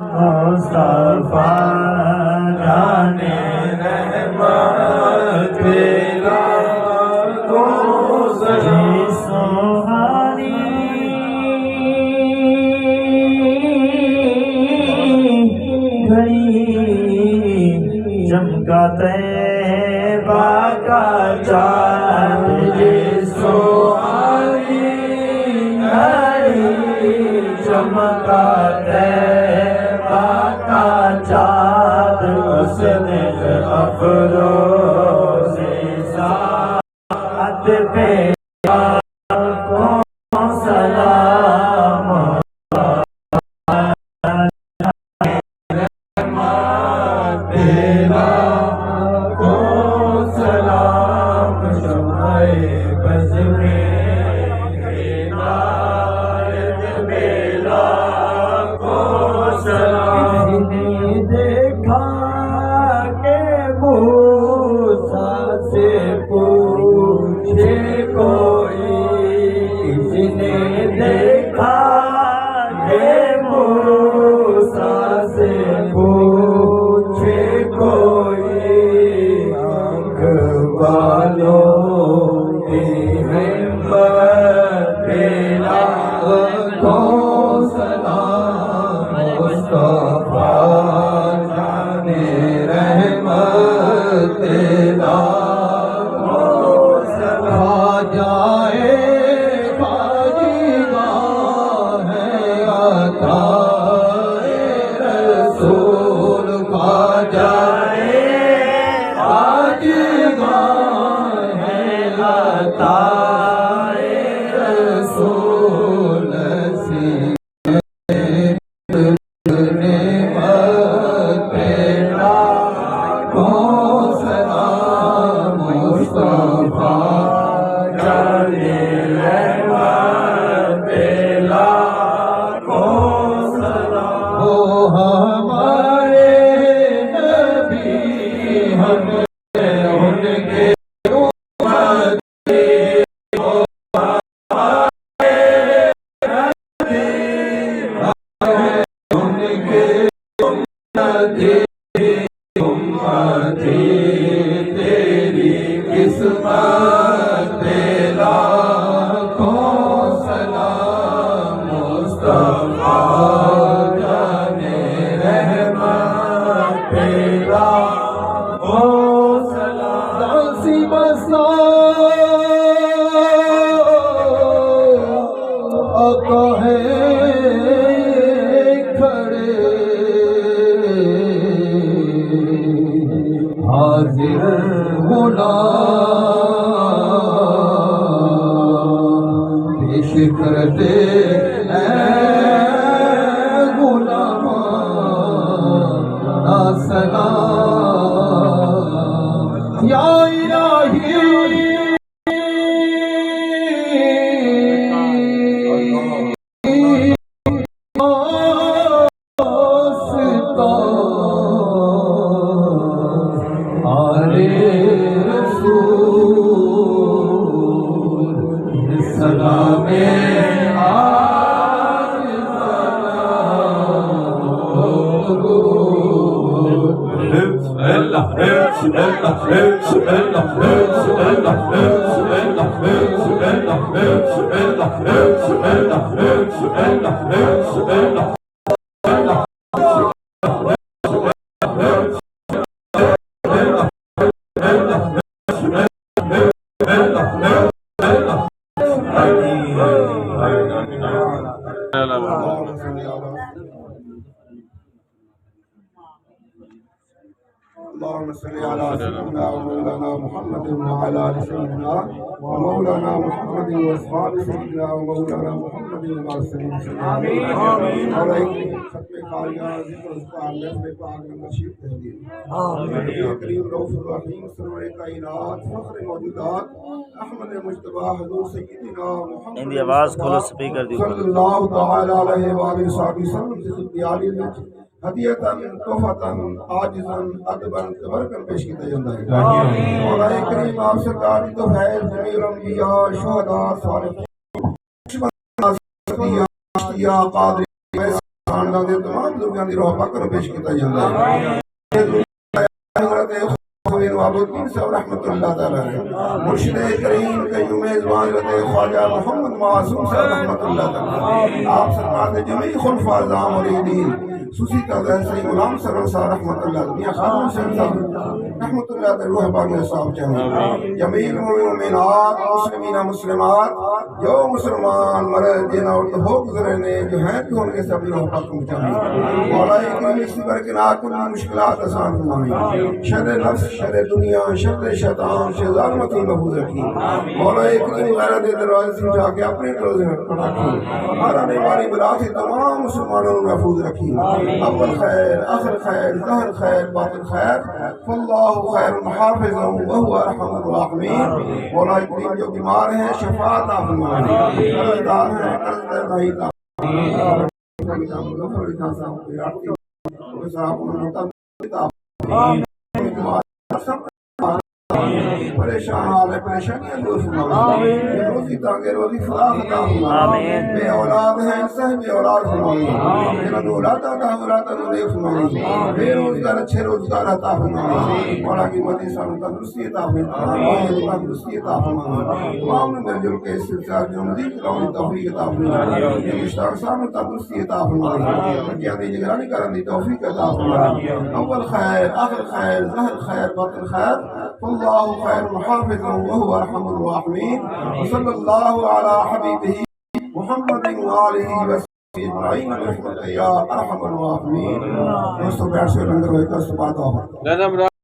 मुस्तफा जाने रहमत तेरा को सजी सुहानी घड़ी चमका तैबा का चाँद जी सुहानी घड़ी चमका तैबा का चाँद उसने अफरोज़े साथ पे को सलाम तेरा को सलाम शमाए बज़ में हिदायत बेला को सलाम देखा के मूसा से पूछे कोई किसने देखा के मूसा से पूछे कोई आँख वालों की हिम्मत बेला को सलाम मुस्तफा जाने रहमत तेरा को सलाम जाए खाजीगा है अताए रसूल खा जाए खाजीगा है अताए रसूल सी तेरी किस्मत बेला को सलाम मुस्तफा जाने रहमत तेरा को सलाम दासी बसा आका है खड़े हाजिर गुलाम पेश करते गुलाम ना सलाम या इलाही اللهم صل على سيدنا ومولانا محمد وعلى آل سيدنا ومولانا محمد واصحاب سيدنا ومولانا محمد وسلم آمين آمين عليكم ختم कारिया जिक्र उसकार महफ़िल पाक में नशीब तहदीर आमीन करीम रऊफ रहीम सरवर कायनात फख्र मौजूदात अहमद मुज्तबा हुजूर सय्यदना मुहम्मद इन दी आवाज खोलो स्पीकर दी सल्लल्लाहु तआला अलैहि व सल्लम ज़िक्र में हदियतन तोहफतन आजिजन अदबन तबरकन पेश किया जाता है मौला करीम आप सरकार की तो है जमील अंबिया शुहदा सालिहीन या कादिर अल्लाह दे तमाम दुनिया दी रोह पाक पेश किया जाता है। वाबुद्दीन साहब रहमतुल्लाह ताला मुर्शिद करीम के मेजबान ख्वाजा मोहम्मद मासूम साहब रहमतुल्लाह ताला आप सरकार के जमी खुलफा आज़म मुरीदीन सुसी ताज़ा सही गुलाम सरवर साहब रहमतुल्लाह मियां खानम साहब रहमतुल्लाह ताला रूह पाक में साहब चाहिए जमील मोमिनात मुस्लिमीन मुस्लिमात जो मुसलमान मरे जिना और हो गुजरे ने जो हैं जो उनके सब रूह पाक में चाहिए मौला करीम इसी बरकरार कुल मुश्किलात आसान फरमाए शर नफ्स शर दुनिया शर शैतान से ज़ालमती महफूज रखी मौला करीम गैरत के दरवाजे से जाके अपने रोज़े रखी हर आने वाली बला से तमाम मुसलमानों को महफूज रखी अव्वल खैर आखिर खैर ज़ाहिर खैर बातिन खैर फल्लाहु खैरुल हाफ़िज़ुन व हुवा अरहमुर राहिमीन मौला करीम जो बीमार हैं शफाअत अता फरमाए कर्जदार हैं कर्ज नहीं ता परेशान हाल परेशानियां दूर फरमाए रोजी ताके रोजी फराग अता फरमाए बे औलाद हैं साहिब औलाद फरमाए जिन्हां को औलाद अता दे फरमाए बेरोजगार अच्छे रोजगार अता फरमाए मौला की मदद सानू तंदुरुस्ती अता फरमाए तंदुरुस्ती अता फरमाए तमाम मिलजुल के इस सिलसिले जो मजीद चलाने की तौफीक अता फरमाए ये मुश्ताक साहब तंदुरुस्ती अता फरमाए बच्चियां दी निगरानी करने की तौफीक अता फरमाए अव्वल खैर आखिर खैर ज़ाहिर खैर बातिन खैर फल्लाहु खैरुल हाफ़िज़ुन व हुवा अरहमुर राहिमीन व सल्लल्लाहु अला हबीबिही मुहम्मदिन व आलिहि व सह्बिही अजमईन रहमतक या अरहमर राहिमीन। दोस्तों बैठ से लंगर होकर सुबात हो